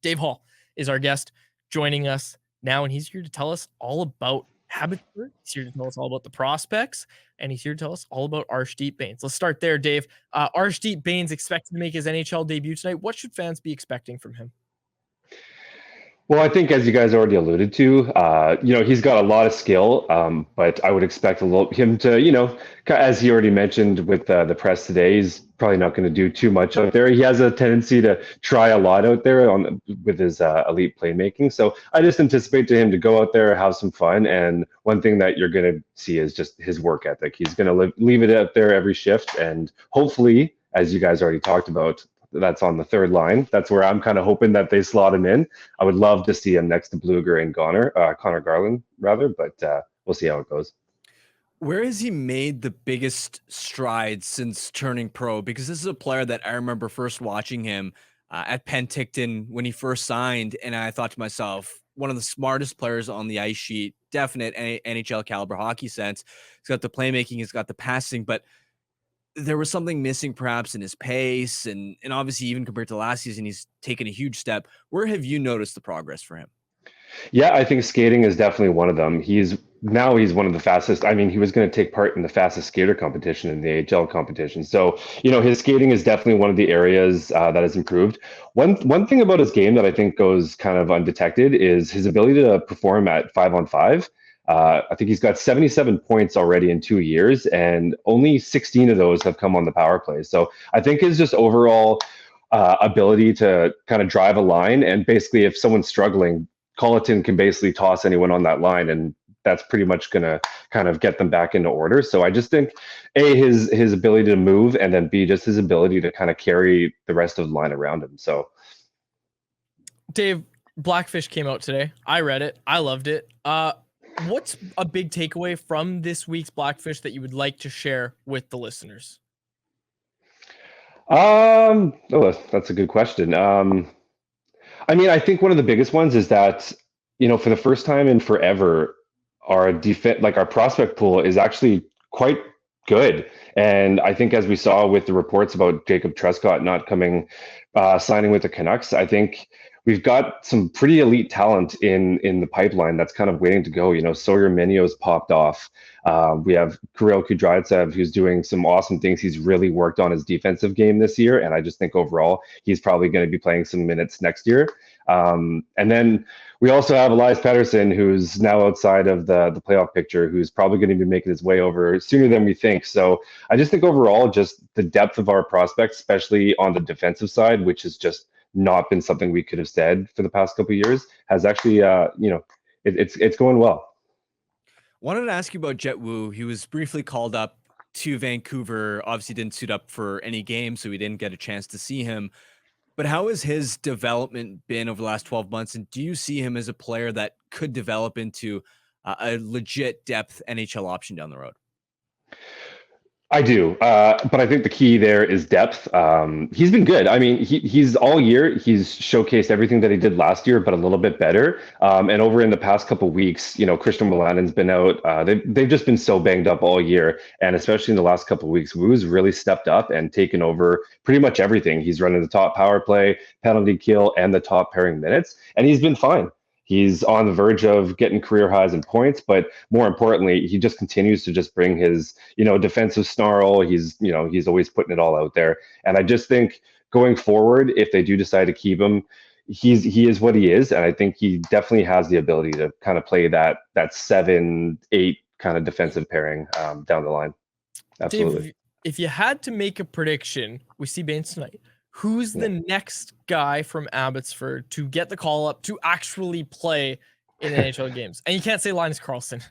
Dave Hall is our guest joining us now, and he's here to tell us all about Abbotsford. He's here to tell us all about the prospects, and he's here to tell us all about Arshdeep Bains. Let's start there, Dave. Arshdeep Bains expected to make his NHL debut tonight. What should fans be expecting from him? Well, I think as you guys already alluded to, he's got a lot of skill, but I would expect him to, as he already mentioned with the press today, he's probably not going to do too much out there. He has a tendency to try a lot out there with his elite playmaking. So I just anticipate to him to go out there, have some fun. And one thing that you're going to see is just his work ethic. He's going to leave it out there every shift. And hopefully, as you guys already talked about, that's on the third line. That's where I'm kind of hoping that they slot him in. I would love to see him next to Blueger and Connor Garland, rather, but we'll see how it goes. Where has he made the biggest strides since turning pro? Because this is a player that I remember first watching him at Penticton when he first signed, and I thought to myself, one of the smartest players on the ice sheet, definite NHL caliber hockey sense. He's got the playmaking, he's got the passing, but there was something missing perhaps in his pace, and obviously even compared to last season, he's taken a huge step. Where have you noticed the progress for him? Yeah, I think skating is definitely one of them. He's one of the fastest. I mean, he was going to take part in the fastest skater competition in the AHL competition. So, his skating is definitely one of the areas that has improved. One thing about his game that I think goes kind of undetected is his ability to perform at 5-on-5. I think he's got 77 points already in 2 years, and only 16 of those have come on the power play. So I think his just overall ability to kind of drive a line, and basically if someone's struggling, Colleton can basically toss anyone on that line, and that's pretty much going to kind of get them back into order. So I just think, A, his ability to move, and then B, just his ability to kind of carry the rest of the line around him. So, Dave, Blackfish came out today. I read it. I loved it. What's a big takeaway from this week's Blackfish that you would like to share with the listeners? That's a good question. I mean, I think one of the biggest ones is that, for the first time in forever, our our prospect pool is actually quite good. And I think as we saw with the reports about Jacob Trescott not signing with the Canucks, I think we've got some pretty elite talent in the pipeline that's kind of waiting to go. Sawyer Minio's popped off. We have Kirill Kudryavtsev, who's doing some awesome things. He's really worked on his defensive game this year, and I just think overall he's probably going to be playing some minutes next year. And then we also have Elias Pettersson, who's now outside of the playoff picture, who's probably going to be making his way over sooner than we think. So I just think overall, just the depth of our prospects, especially on the defensive side, which has just not been something we could have said for the past couple of years, has actually, it's going well. Wanted to ask you about Jet Wu. He was briefly called up to Vancouver, obviously didn't suit up for any game, so we didn't get a chance to see him. But how has his development been over the last 12 months? And do you see him as a player that could develop into a legit depth NHL option down the road? I do, but I think the key there is depth. He's been good. I mean, he's all year. He's showcased everything that he did last year, but a little bit better. And over in the past couple of weeks, Christian Milanin's been out. They've just been so banged up all year, and especially in the last couple of weeks, Wu's really stepped up and taken over pretty much everything. He's running the top power play, penalty kill, and the top pairing minutes, and he's been fine. He's on the verge of getting career highs in points, but more importantly, he just continues to just bring his, defensive snarl. He's always putting it all out there. And I just think going forward, if they do decide to keep him, he is what he is. And I think he definitely has the ability to kind of play that 7-8 kind of defensive pairing down the line. Absolutely. Dave, if you had to make a prediction, we see Baines tonight. Who's the next guy from Abbotsford to get the call up to actually play in NHL games? And you can't say Linus Karlsson.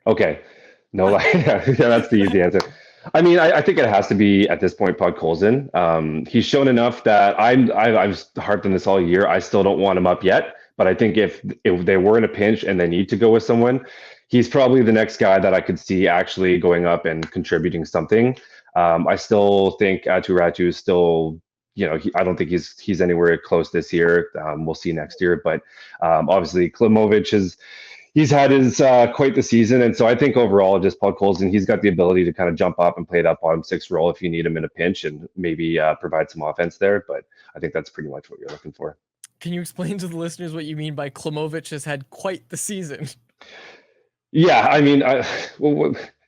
Okay. No, that's the easy answer. I mean, I think it has to be, at this point, Podkolzin. He's shown enough that I've harped on this all year. I still don't want him up yet. But I think if they were in a pinch and they need to go with someone, he's probably the next guy that I could see actually going up and contributing something. I still think Aatu Räty is still... I don't think he's anywhere close this year. We'll see next year, but obviously Klimovich he's had his quite the season, and so I think overall, just Podkolzin, he's got the ability to kind of jump up and play that bottom six role if you need him in a pinch and maybe provide some offense there. But I think that's pretty much what you're looking for. Can you explain to the listeners what you mean by Klimovich has had quite the season? Yeah, I mean,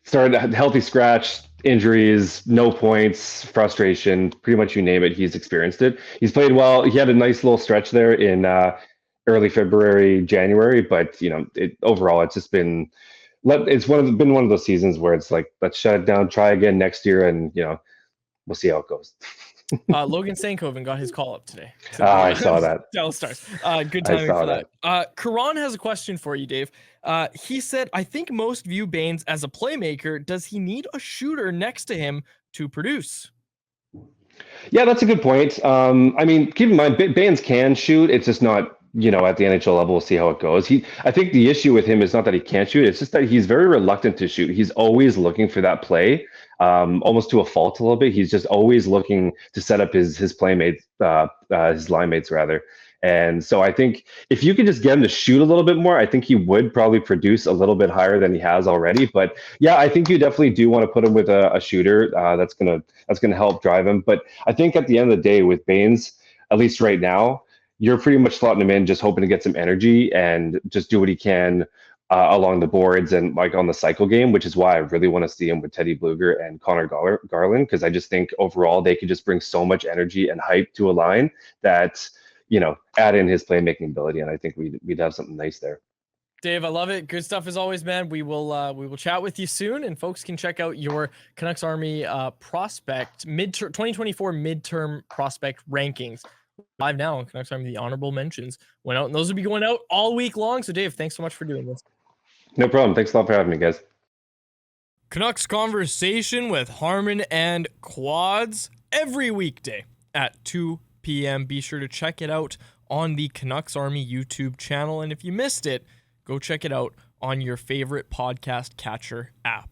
started a healthy scratch, injuries, no points, frustration, pretty much you name it, he's experienced it. He's played well. He had a nice little stretch there in early February, January, but overall, it's just been been one of those seasons where it's like, let's shut it down, try again next year, and we'll see how it goes. Logan Stankoven got his call up today. I saw that. Dallas Stars. Good timing saw for that. Karan has a question for you, Dave. He said, I think most view Baines as a playmaker. Does he need a shooter next to him to produce? Yeah, that's a good point. I mean, keep in mind, Baines can shoot. It's just not, at the NHL level. We'll see how it goes. I think the issue with him is not that he can't shoot. It's just that he's very reluctant to shoot. He's always looking for that play, almost to a fault a little bit. He's just always looking to set up his playmates, his line mates rather. And so I think if you could just get him to shoot a little bit more, I think he would probably produce a little bit higher than he has already. But yeah, I think you definitely do want to put him with a shooter that's gonna help drive him. But I think at the end of the day with Baines, at least right now, you're pretty much slotting him in, just hoping to get some energy and just do what he can along the boards and like on the cycle game, which is why I really want to see him with Teddy Bluger and Connor Garland, because I just think overall they could just bring so much energy and hype to a line that add in his playmaking ability, and I think we'd have something nice there. Dave, I love it. Good stuff as always, man. We will chat with you soon, and folks can check out your Canucks Army prospect 2024 midterm prospect rankings live now on Canucks Army. The honorable mentions went out, and those will be going out all week long. So, Dave, thanks so much for doing this. No problem. Thanks a lot for having me, guys. Canucks Conversation with Harman and Quads every weekday at 2 p.m. Be sure to check it out on the Canucks Army YouTube channel. And if you missed it, go check it out on your favorite podcast catcher app.